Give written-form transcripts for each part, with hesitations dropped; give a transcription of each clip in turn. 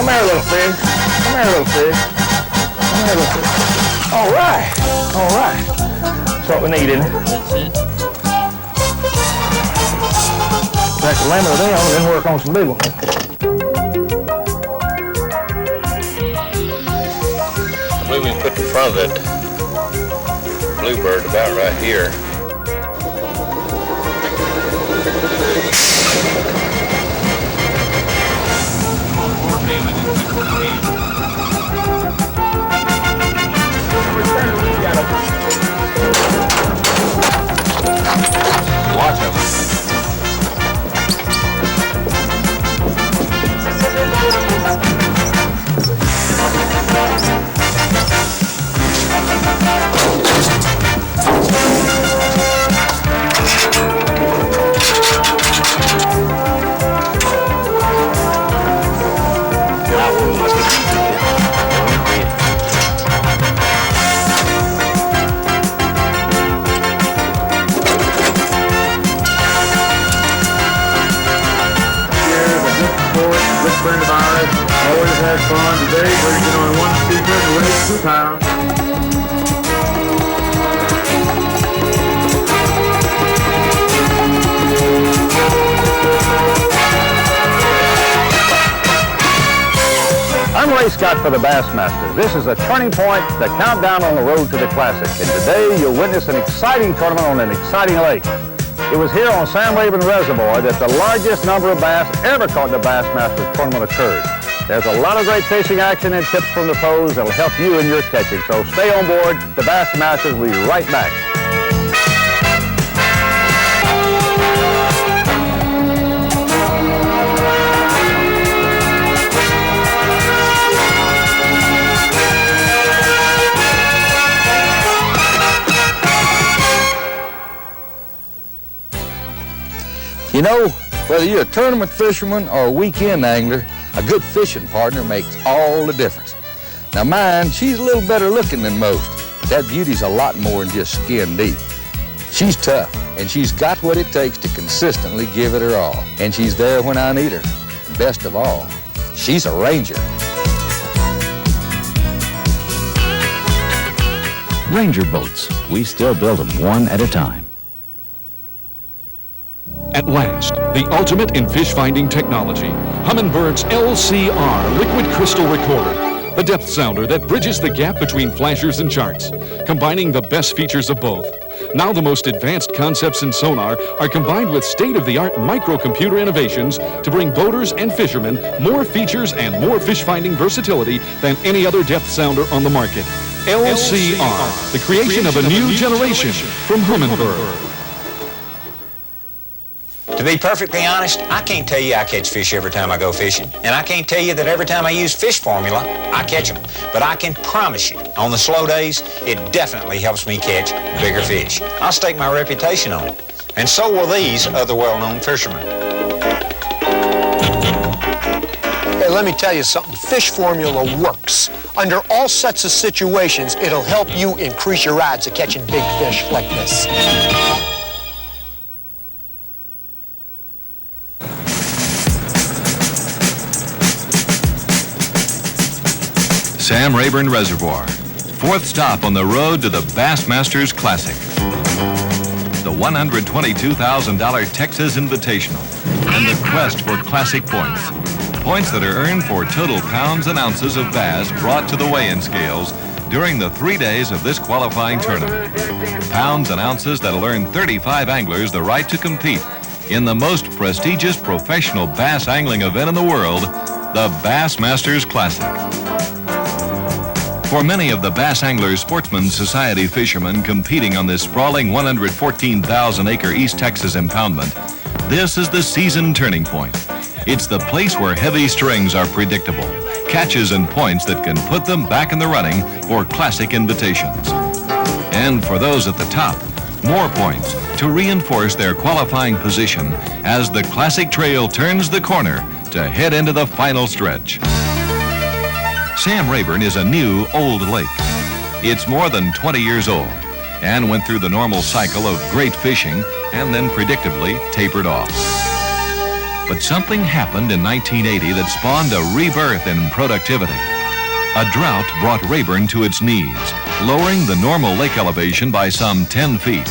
here, little fish. Come here, little fish. Come here, little fish. All right. All right. That's what we need, isn't it? That's it. Back to limit them, and then work on some big ones. I believe we put the front of that bluebird about right here. Watch him. Friend of ours, always had fun. Today we're going on one speaker and weighs 2 pounds. I'm Ray Scott for the Bassmasters. This is a turning point, the countdown on the road to the Classic. And today you'll witness an exciting tournament on an exciting lake. It was here on Sam Rayburn Reservoir that the largest number of bass ever caught in the Bassmasters tournament occurred. There's a lot of great fishing action and tips from the pros that'll help you in your catching. So stay on board. The Bassmasters will be right back. You know, whether you're a tournament fisherman or a weekend angler, a good fishing partner makes all the difference. Now mine, she's a little better looking than most, but that beauty's a lot more than just skin deep. She's tough, and she's got what it takes to consistently give it her all. And she's there when I need her. And best of all, she's a Ranger. Ranger boats. We still build them one at a time. At last, the ultimate in fish-finding technology, Humminbird's LCR Liquid Crystal Recorder, the depth sounder that bridges the gap between flashers and charts, combining the best features of both. Now the most advanced concepts in sonar are combined with state-of-the-art microcomputer innovations to bring boaters and fishermen more features and more fish-finding versatility than any other depth sounder on the market. LCR, the creation of a new generation from Humminbird. To be perfectly honest, I can't tell you I catch fish every time I go fishing. And I can't tell you that every time I use fish formula, I catch them. But I can promise you, on the slow days, it definitely helps me catch bigger fish. I'll stake my reputation on it. And so will these other well-known fishermen. Hey, let me tell you something. Fish formula works. Under all sets of situations, it'll help you increase your odds of catching big fish like this. Sam Rayburn Reservoir, 4th stop on the road to the Bassmasters Classic. The $122,000 Texas Invitational and the quest for classic points. Points that are earned for total pounds and ounces of bass brought to the weigh-in scales during the 3 days of this qualifying tournament. Pounds and ounces that'll earn 35 anglers the right to compete in the most prestigious professional bass angling event in the world, the Bassmasters Classic. For many of the Bass Anglers Sportsman Society fishermen competing on this sprawling 114,000-acre East Texas impoundment, this is the season turning point. It's the place where heavy strings are predictable, catches and points that can put them back in the running for classic invitations. And for those at the top, more points to reinforce their qualifying position as the classic trail turns the corner to head into the final stretch. Sam Rayburn is a new old lake. It's more than 20 years old and went through the normal cycle of great fishing and then predictably tapered off. But something happened in 1980 that spawned a rebirth in productivity. A drought brought Rayburn to its knees, lowering the normal lake elevation by some 10 feet.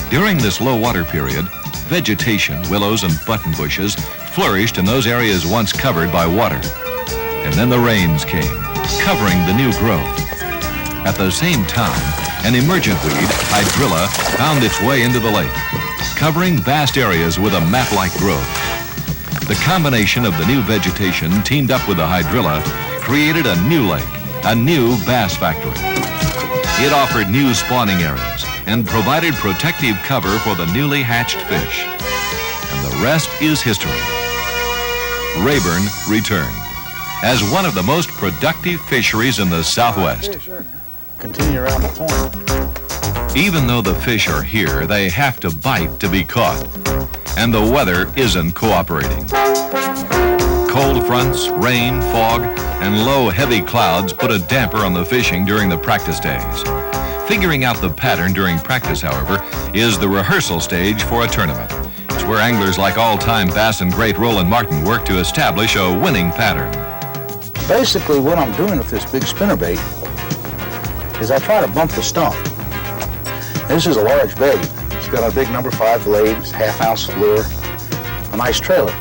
During this low water period, vegetation, willows and button bushes, flourished in those areas once covered by water. And then the rains came, covering the new growth. At the same time, an emergent weed, hydrilla, found its way into the lake, covering vast areas with a mat-like growth. The combination of the new vegetation teamed up with the hydrilla created a new lake, a new bass factory. It offered new spawning areas and provided protective cover for the newly hatched fish. And the rest is history. Rayburn returned as one of the most productive fisheries in the Southwest. Continue around the point. Even though the fish are here, they have to bite to be caught. And the weather isn't cooperating. Cold fronts, rain, fog, and low, heavy clouds put a damper on the fishing during the practice days. Figuring out the pattern during practice, however, is the rehearsal stage for a tournament. It's where anglers like all-time bass and great Roland Martin work to establish a winning pattern. Basically, what I'm doing with this big spinnerbait is I try to bump the stump. This is a large bait. It's got a big number 5 blade, it's half-ounce lure, a nice trailer.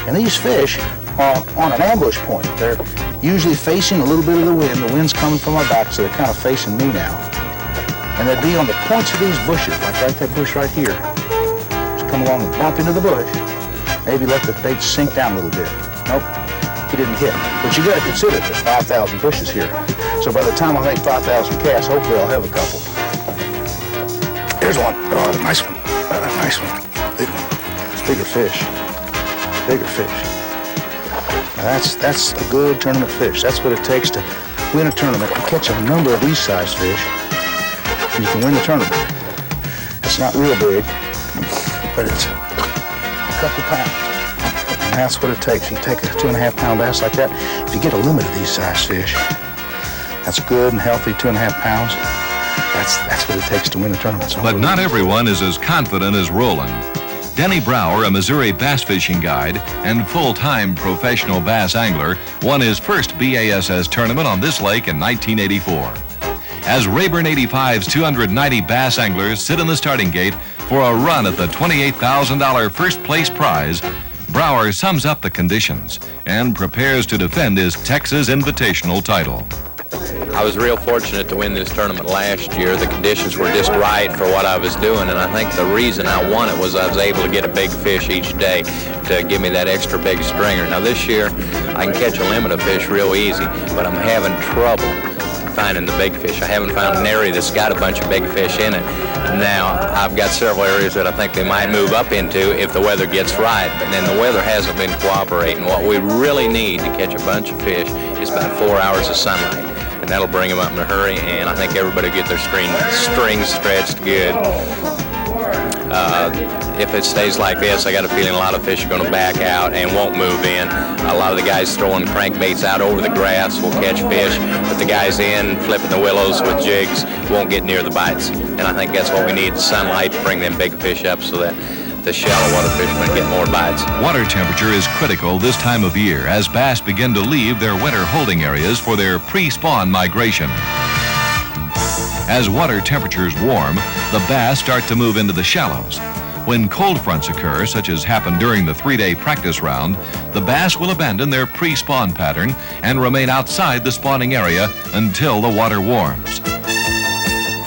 And these fish are on an ambush point. They're usually facing a little bit of the wind. The wind's coming from my back, so they're kind of facing me now. And they'd be on the points of these bushes, like right that bush right here. Just come along and bump into the bush. Maybe let the bait sink down a little bit. Nope, he didn't hit. But you got to consider there's 5,000 bushes here. So by the time I make 5,000 casts, hopefully I'll have a couple. Here's one. Oh, a nice one. Nice one. Big one. It's bigger fish. Bigger fish. Now that's a good tournament fish. That's what it takes to win a tournament. You catch a number of these size fish, and you can win the tournament. It's not real big, but it's a couple pounds. And that's what it takes. You take a 2.5 pound bass like that. If you get a limit of these size fish, that's good and healthy, 2.5 pounds. That's what it takes to win a tournament. So but not everyone is as confident as Roland. Denny Brower, a Missouri bass fishing guide and full-time professional bass angler, won his first B.A.S.S. tournament on this lake in 1984. As Rayburn 85's 290 bass anglers sit in the starting gate for a run at the $28,000 first place prize, Brower sums up the conditions and prepares to defend his Texas Invitational title. I was real fortunate to win this tournament last year. The conditions were just right for what I was doing, and I think the reason I won it was I was able to get a big fish each day to give me that extra big stringer. Now this year, I can catch a limit of fish real easy, but I'm having trouble finding the big fish. I haven't found an area that's got a bunch of big fish in it. Now, I've got several areas that I think they might move up into if the weather gets right, but then the weather hasn't been cooperating. What we really need to catch a bunch of fish is about 4 hours of sunlight. And that'll bring them up in a hurry, and I think everybody will get their strings stretched good. If it stays like this, I got a feeling a lot of fish are going to back out and won't move in. A lot of the guys throwing crankbaits out over the grass will catch fish, but the guys in flipping the willows with jigs won't get near the bites. And I think that's what we need, sunlight to bring them big fish up so that the shallow water fishermen get more bites. Water temperature is critical this time of year as bass begin to leave their winter holding areas for their pre-spawn migration. As water temperatures warm, the bass start to move into the shallows. When cold fronts occur, such as happened during the 3-day practice round, the bass will abandon their pre-spawn pattern and remain outside the spawning area until the water warms.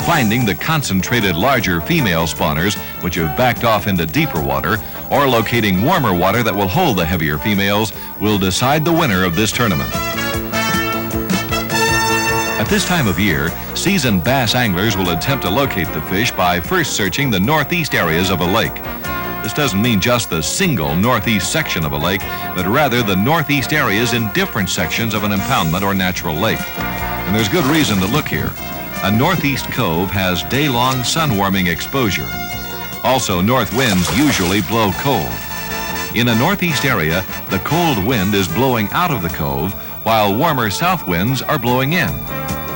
Finding the concentrated larger female spawners, which have backed off into deeper water, or locating warmer water that will hold the heavier females, will decide the winner of this tournament. At this time of year, seasoned bass anglers will attempt to locate the fish by first searching the northeast areas of a lake. This doesn't mean just the single northeast section of a lake, but rather the northeast areas in different sections of an impoundment or natural lake. And there's good reason to look here. A northeast cove has day-long sun-warming exposure. Also, north winds usually blow cold. In a northeast area, the cold wind is blowing out of the cove, while warmer south winds are blowing in.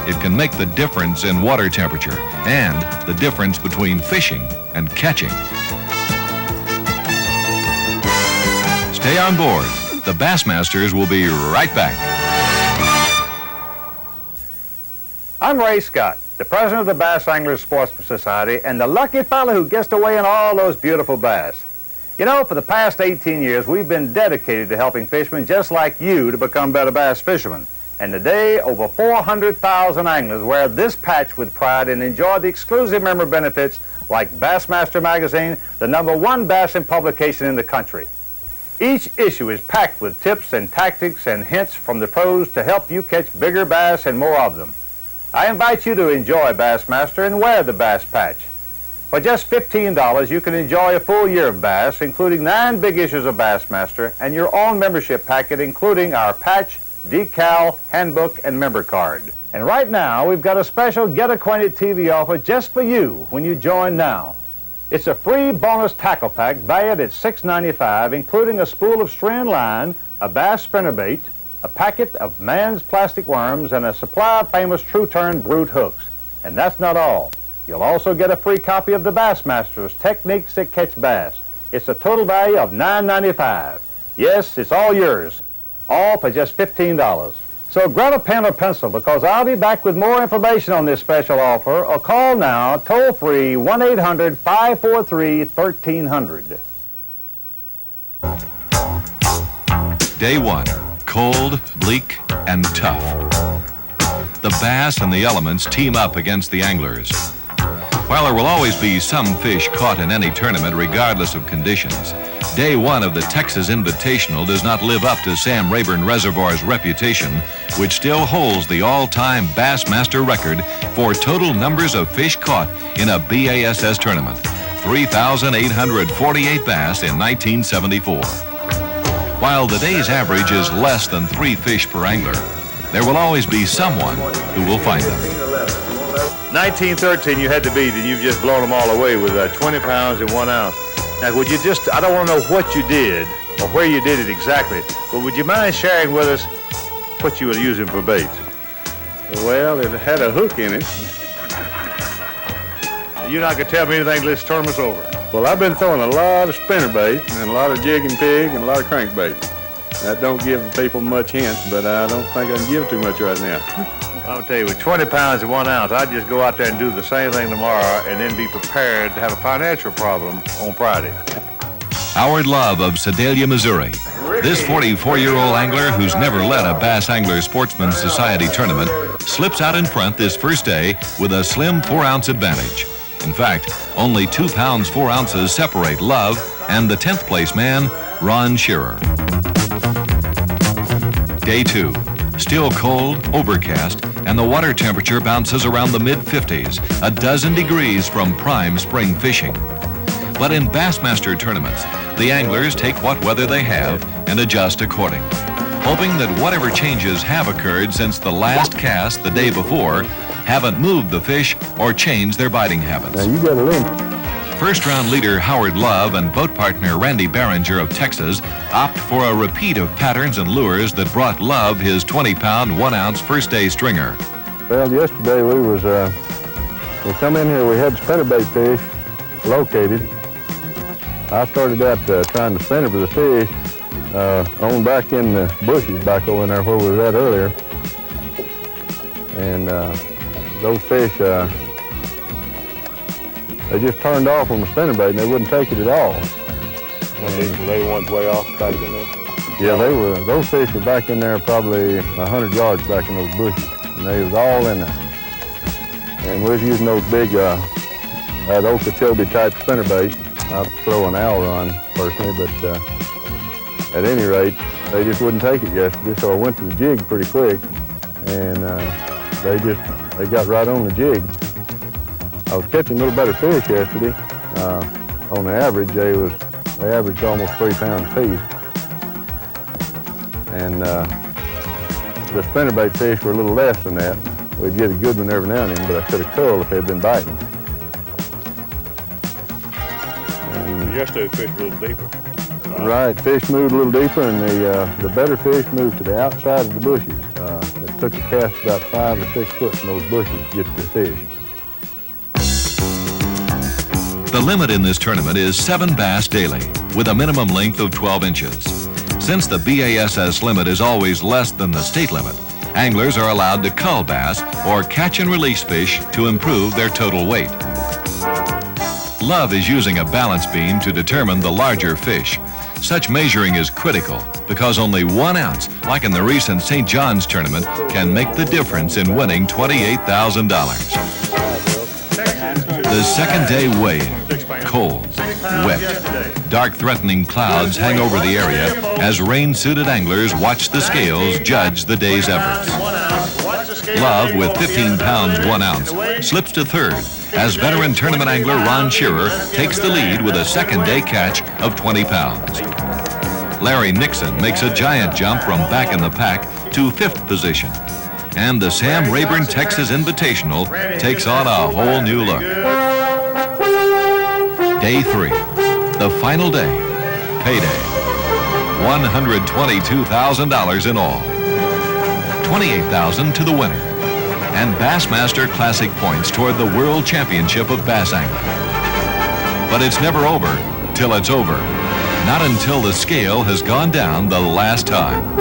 It can make the difference in water temperature and the difference between fishing and catching. Stay on board. The Bassmasters will be right back. I'm Ray Scott, the president of the Bass Anglers Sportsman Society and the lucky fellow who gets to weigh in all those beautiful bass. You know, for the past 18 years, we've been dedicated to helping fishermen just like you to become better bass fishermen. And today, over 400,000 anglers wear this patch with pride and enjoy the exclusive member benefits like Bassmaster Magazine, the #1 bassing publication in the country. Each issue is packed with tips and tactics and hints from the pros to help you catch bigger bass and more of them. I invite you to enjoy Bassmaster and wear the Bass Patch. For just $15, you can enjoy a full year of bass, including 9 big issues of Bassmaster and your own membership packet, including our patch, decal, handbook, and member card. And right now, we've got a special Get Acquainted TV offer just for you when you join now. It's a free bonus tackle pack valued at $6.95, including a spool of string line, a bass spinnerbait, a packet of Mann's plastic worms, and a supply of famous True Turn brood hooks. And that's not all. You'll also get a free copy of the Bassmasters Techniques That Catch Bass. It's a total value of $9.95. Yes, it's all yours. All for just $15. So grab a pen or pencil because I'll be back with more information on this special offer, or call now, toll-free 1-800-543-1300. Day 1. Cold, bleak, and tough. The bass and the elements team up against the anglers. While there will always be some fish caught in any tournament regardless of conditions, Day 1 of the Texas Invitational does not live up to Sam Rayburn Reservoir's reputation, which still holds the all-time Bassmaster record for total numbers of fish caught in a B.A.S.S. tournament, 3,848 bass in 1974. While the day's average is less than 3 fish per angler, there will always be someone who will find them. 1913 you had to beat, and you've just blown them all away with 20 pounds and 1 ounce. Now, would you just, I don't want to know what you did or where you did it exactly, but would you mind sharing with us what you were using for bait? Well, it had a hook in it. You're not going to tell me anything until this tournament's over. Well, I've been throwing a lot of spinnerbait and a lot of jig and pig and a lot of crankbait. That don't give people much hint, but I don't think I can give too much right now. I'll tell you, with 20 pounds and 1 ounce, I'd just go out there and do the same thing tomorrow and then be prepared to have a financial problem on Friday. Howard Love of Sedalia, Missouri. This 44-year-old angler who's never led a Bass Angler Sportsman Society tournament slips out in front this first day with a slim 4-ounce advantage. In fact, only 2 pounds 4 ounces separate Love and the 10th place man, Ron Shearer. Day 2. Still cold, overcast, and the water temperature bounces around the mid-50s, a dozen degrees from prime spring fishing. But in Bassmaster tournaments, the anglers take what weather they have and adjust accordingly, hoping that whatever changes have occurred since the last cast the day before haven't moved the fish or changed their biting habits. Now you got a limit. First-round leader Howard Love and boat partner Randy Barringer of Texas opt for a repeat of patterns and lures that brought Love his 20-pound, 1-ounce first-day stringer. Well, yesterday we come in here, we had spinnerbait fish located. I started out trying to spinner for the fish on back in the bushes back over in there where we were at earlier. And those fish, they just turned off on the spinnerbait and they wouldn't take it at all. They went way off back in there? Yeah, those fish were back in there probably 100 yards back in those bushes. And they was all in there. And we was using those big, that Okeechobee type spinnerbait. I'd throw an owl run personally, but at any rate, they just wouldn't take it yesterday. So I went to the jig pretty quick and they got right on the jig. I was catching a little better fish yesterday. On the average, they averaged almost 3 pounds a piece. And the spinnerbait fish were a little less than that. We'd get a good one every now and then, but I could have culled if they had been biting. And yesterday the fish were a little deeper. Right, fish moved a little deeper, and the better fish moved to the outside of the bushes. It took a cast about 5 or 6 foot from those bushes to get to the fish. The limit in this tournament is 7 bass daily, with a minimum length of 12 inches. Since the B.A.S.S limit is always less than the state limit, anglers are allowed to cull bass or catch and release fish to improve their total weight. Love is using a balance beam to determine the larger fish. Such measuring is critical because only 1 ounce, like in the recent St. John's tournament, can make the difference in winning $28,000. The second day weigh-in, cold, wet. Dark threatening clouds hang over the area as rain-suited anglers watch the scales judge the day's efforts. Love, with 15 pounds 1 ounce, slips to third as veteran tournament angler Ron Shearer takes the lead with a second day catch of 20 pounds. Larry Nixon makes a giant jump from back in the pack to 5th position. And the Sam Rayburn Texas Invitational takes on a whole new look. Day 3, the final day, payday. $122,000 in all. $28,000 to the winner. And Bassmaster Classic points toward the World Championship of Bass Angling. But it's never over till it's over. Not until the scale has gone down the last time.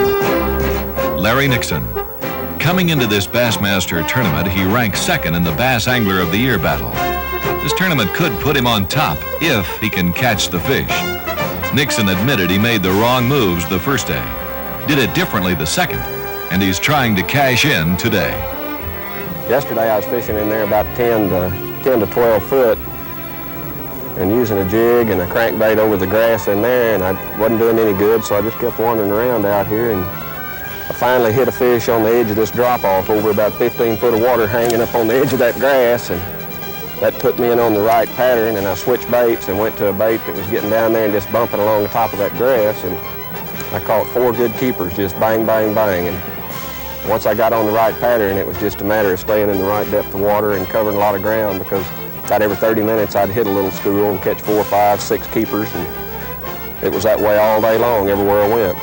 Larry Nixon. Coming into this Bassmaster tournament, he ranks 2nd in the Bass Angler of the Year battle. This tournament could put him on top if he can catch the fish. Nixon admitted he made the wrong moves the first day, did it differently the second, and he's trying to cash in today. Yesterday I was fishing in there about 10 to 12 foot and using a jig and a crankbait over the grass in there, and I wasn't doing any good, so I just kept wandering around out here, and I finally hit a fish on the edge of this drop-off over about 15 foot of water hanging up on the edge of that grass, and that put me in on the right pattern, and I switched baits and went to a bait that was getting down there and just bumping along the top of that grass, and I caught 4 good keepers, just bang, bang, bang. And once I got on the right pattern, it was just a matter of staying in the right depth of water and covering a lot of ground, because about every 30 minutes I'd hit a little school and catch 4, 5, 6 keepers, and it was that way all day long everywhere I went.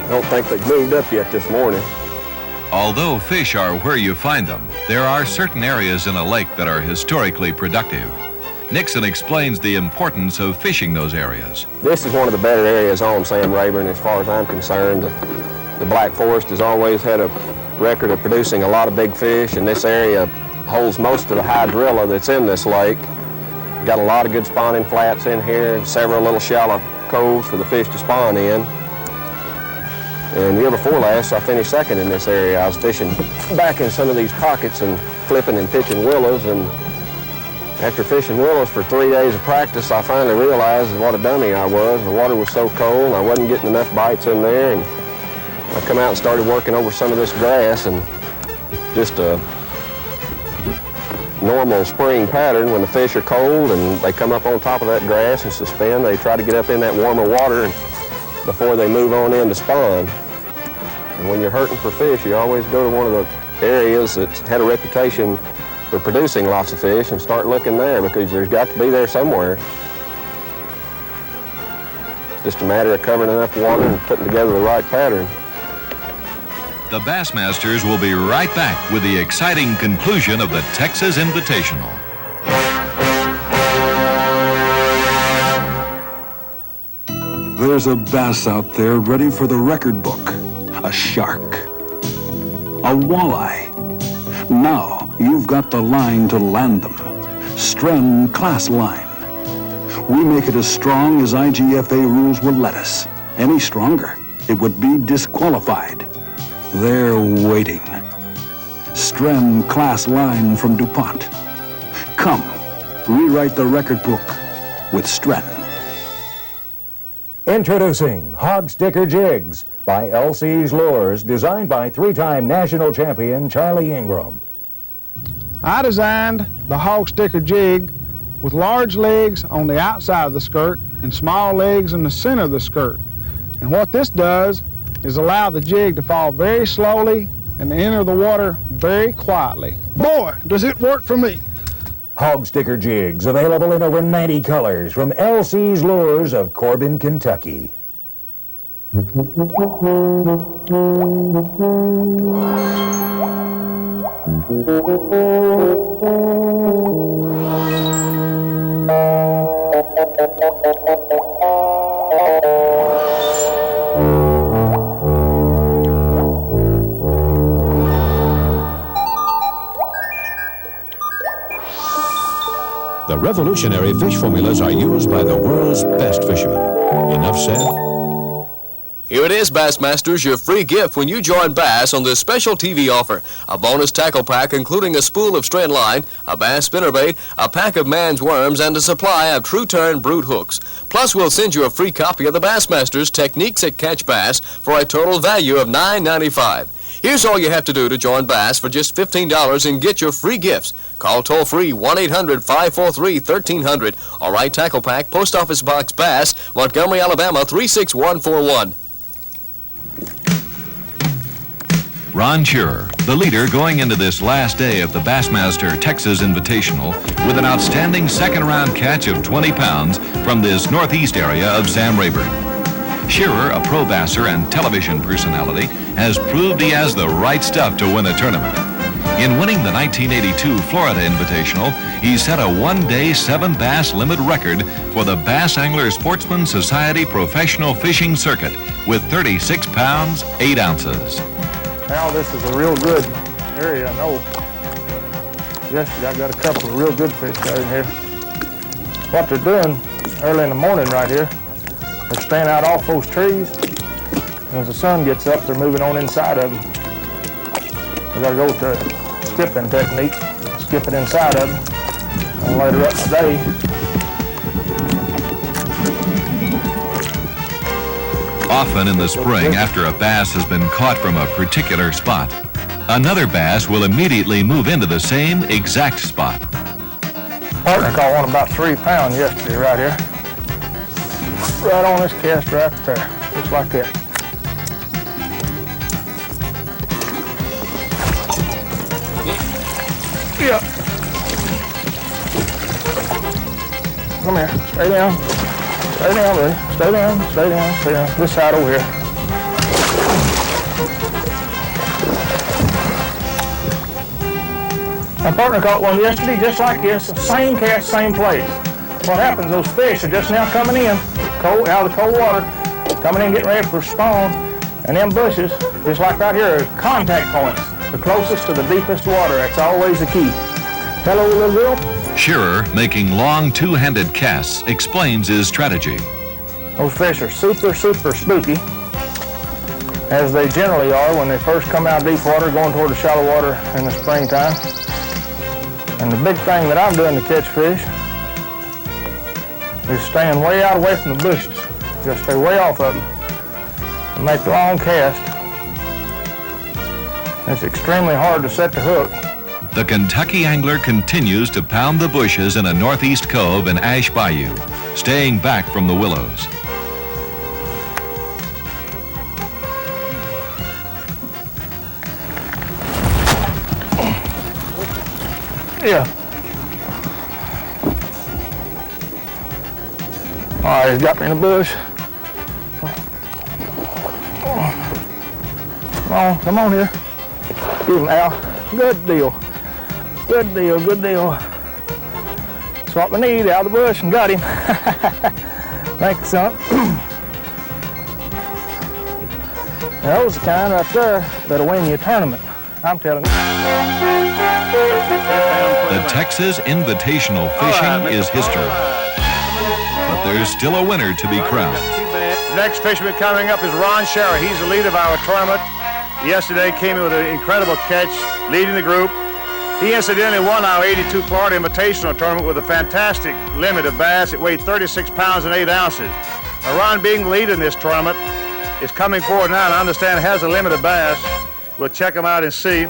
I don't think they've moved up yet this morning. Although fish are where you find them, there are certain areas in a lake that are historically productive. Nixon explains the importance of fishing those areas. This is one of the better areas on Sam Rayburn as far as I'm concerned. The Black Forest has always had a record of producing a lot of big fish, and this area holds most of the hydrilla that's in this lake. We've got a lot of good spawning flats in here, and several little shallow coves for the fish to spawn in. And the year before last, I finished 2nd in this area. I was fishing back in some of these pockets and flipping and pitching willows, and after fishing willows for 3 days of practice, I finally realized what a dummy I was. The water was so cold, I wasn't getting enough bites in there, and I come out and started working over some of this grass, and just a normal spring pattern. When the fish are cold and they come up on top of that grass and suspend, they try to get up in that warmer water before they move on in to spawn. And when you're hurting for fish, you always go to one of the areas that's had a reputation for producing lots of fish and start looking there, because there's got to be there somewhere. Just a matter of covering enough water and putting together the right pattern. The Bassmasters will be right back with the exciting conclusion of the Texas Invitational. There's a bass out there ready for the record book. A shark. A walleye. Now you've got the line to land them. Stren Class Line. We make it as strong as IGFA rules will let us. Any stronger, it would be disqualified. They're waiting. Stren Class Line from DuPont. Come, rewrite the record book with Stren. Introducing Hog Sticker Jigs by LC's Lures, designed by 3-time national champion Charlie Ingram. I designed the Hog Sticker Jig with large legs on the outside of the skirt and small legs in the center of the skirt. And what this does is allow the jig to fall very slowly and enter the water very quietly. Boy, does it work for me. Hog Sticker Jigs, available in over 90 colors from LC's Lures of Corbin, Kentucky. the revolutionary fish formulas are used by the world's best fishermen. Enough said? Here it is, Bassmasters, your free gift when you join Bass on this special TV offer. A bonus tackle pack including a spool of strand line, a bass spinnerbait, a pack of man's worms, and a supply of True Turn brood hooks. Plus, we'll send you a free copy of the Bassmasters Techniques that Catch Bass for a total value of $9.95. Here's all you have to do to join Bass for just $15 and get your free gifts. Call toll-free 1-800-543-1300 or write Tackle Pack, Post Office Box Bass, Montgomery, Alabama 36141. Ron Shearer, the leader going into this last day of the Bassmaster Texas Invitational with an outstanding second-round catch of 20 pounds from this northeast area of Sam Rayburn. Shearer, a pro basser and television personality, has proved he has the right stuff to win a tournament. In winning the 1982 Florida Invitational, he set a one-day 7-bass limit record for the Bass Angler Sportsman Society Professional Fishing Circuit with 36 pounds, 8 ounces. Now this is a real good area, I know. Yesterday I got a couple of real good fish out in here. What they're doing early in the morning right here, they're staying out off those trees. And as the sun gets up, they're moving on inside of them. We gotta go to a skipping technique, skip it inside of them. And later up today, often in the spring, after a bass has been caught from a particular spot, another bass will immediately move into the same exact spot. Partner caught one about 3 pounds yesterday right here. Right on this cast right there, just like that. Yeah. Come here, stay down. Stay down, buddy. Stay down, stay down, stay down. This side over here. My partner caught one yesterday just like this, same cast, same place. What happens, those fish are just now coming in, cold, out of the cold water, coming in getting ready for spawn, and them bushes, just like right here, are contact points. The closest to the deepest water, that's always the key. Hello, little girl. Shearer, making long two-handed casts, explains his strategy. Those fish are super, super spooky, as they generally are when they first come out of deep water, going toward the shallow water in the springtime. And the big thing that I'm doing to catch fish is staying way out away from the bushes. Just stay way off of them and make long casts. It's extremely hard to set the hook. The Kentucky angler continues to pound the bushes in a northeast cove in Ash Bayou, staying back from the willows. Yeah. All right, he's got me in the bush. Come on here. Give him, Al. Good deal. Good deal, good deal. That's what we need, out of the bush, and got him. Thank you, son. That was the kind right there that'll win you a tournament, I'm telling you. The Texas Invitational fishing is history. But there's still a winner to be crowned. The next fisherman coming up is Ron Shearer. He's the lead of our tournament. Yesterday came in with an incredible catch, leading the group. He incidentally won our 82 Florida Invitational tournament with a fantastic limit of bass. It weighed 36 pounds and 8 ounces. Now, Ron, being the lead in this tournament, is coming forward now and I understand has a limit of bass. We'll check him out and see.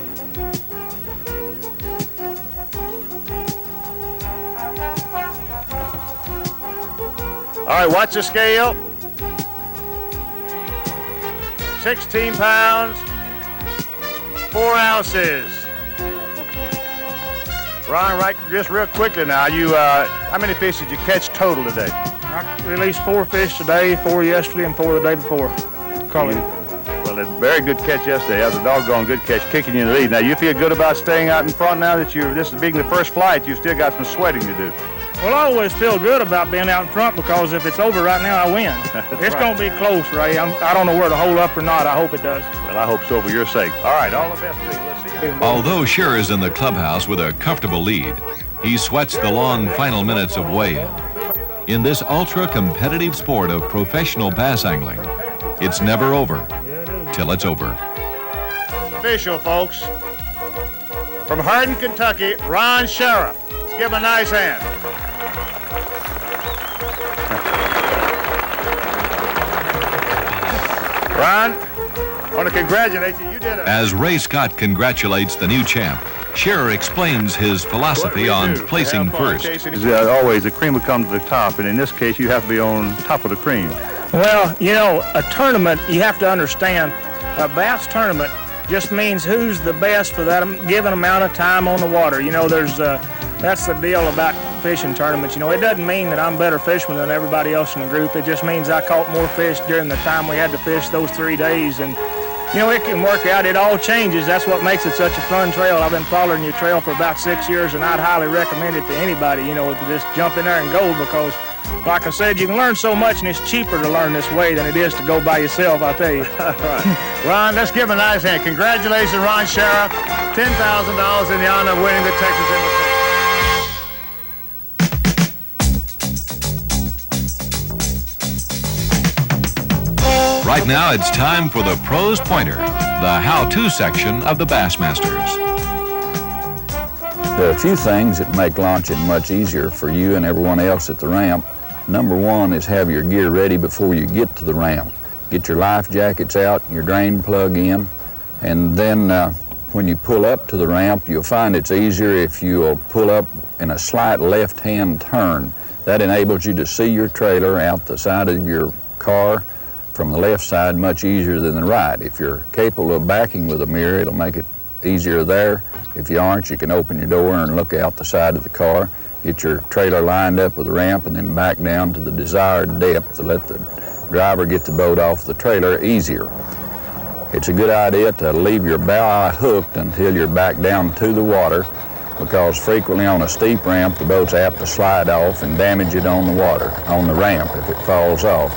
All right, watch the scale. 16 pounds, 4 ounces. Ron, right, just real quickly now, how many fish did you catch total today? I released 4 fish today, 4 yesterday, and 4 the day before. Well, a very good catch yesterday. That was a doggone good catch, kicking you in the lead. Now, you feel good about staying out in front now that this is being the first flight, you've still got some sweating to do. Well, I always feel good about being out in front because if it's over right now, I win. It's going to be close, Ray. I don't know where to hold up or not. I hope it does. Well, I hope so for your sake. All right, all the best to you. Let's see you. Although Shearer is in the clubhouse with a comfortable lead, He sweats the long final minutes of weigh-in. In this ultra-competitive sport of professional bass angling, it's never over till it's over. Official, folks. From Hardin, Kentucky, Ron Shearer. Let's give him a nice hand. Ron, I want to congratulate you. You did it. As Ray Scott congratulates the new champ, Shearer explains his philosophy on placing first. Always the cream will come to the top, and in this case you have to be on top of the cream. Well, you know, a tournament, you have to understand, a bass tournament just means who's the best for that given amount of time on the water. You know, that's the deal about fishing tournaments. You know, it doesn't mean that I'm a better fisherman than everybody else in the group. It just means I caught more fish during the time we had to fish those 3 days. And you know, it can work out. It all changes. That's what makes it such a fun trail. I've been following your trail for about 6 years, and I'd highly recommend it to anybody, you know, to just jump in there and go, because, like I said, you can learn so much, and it's cheaper to learn this way than it is to go by yourself, I'll tell you. Right. Ron, let's give him a nice hand. Congratulations, Ron Shearer. $10,000 in the honor of winning the Texas Invitation. Right now, it's time for the Pros Pointer, the how-to section of the Bassmasters. There are a few things that make launching much easier for you and everyone else at the ramp. Number one is have your gear ready before you get to the ramp. Get your life jackets out, your drain plug in, and then when you pull up to the ramp, you'll find it's easier if you'll pull up in a slight left-hand turn. That enables you to see your trailer out the side of your car from the left side much easier than the right. If you're capable of backing with a mirror, it'll make it easier there. If you aren't, you can open your door and look out the side of the car, get your trailer lined up with the ramp, and then back down to the desired depth to let the driver get the boat off the trailer easier. It's a good idea to leave your bow hooked until you're back down to the water, because frequently on a steep ramp, the boat's apt to slide off and damage it on the water, on the ramp if it falls off.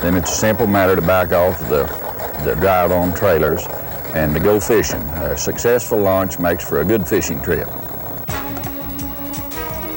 Then it's a simple matter to back off the drive-on trailers and to go fishing. A successful launch makes for a good fishing trip.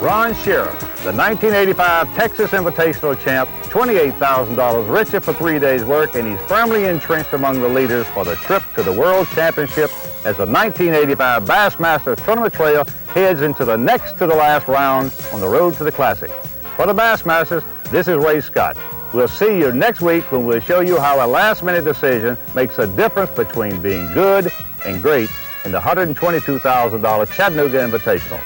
Ron Shearer, the 1985 Texas Invitational champ, $28,000 richer for 3 days' work, and he's firmly entrenched among the leaders for the trip to the World Championship as the 1985 Bassmaster Tournament Trail heads into the next to the last round on the road to the Classic. For the Bassmasters, this is Ray Scott. We'll see you next week when we'll show you how a last-minute decision makes a difference between being good and great in the $122,000 Chattanooga Invitational.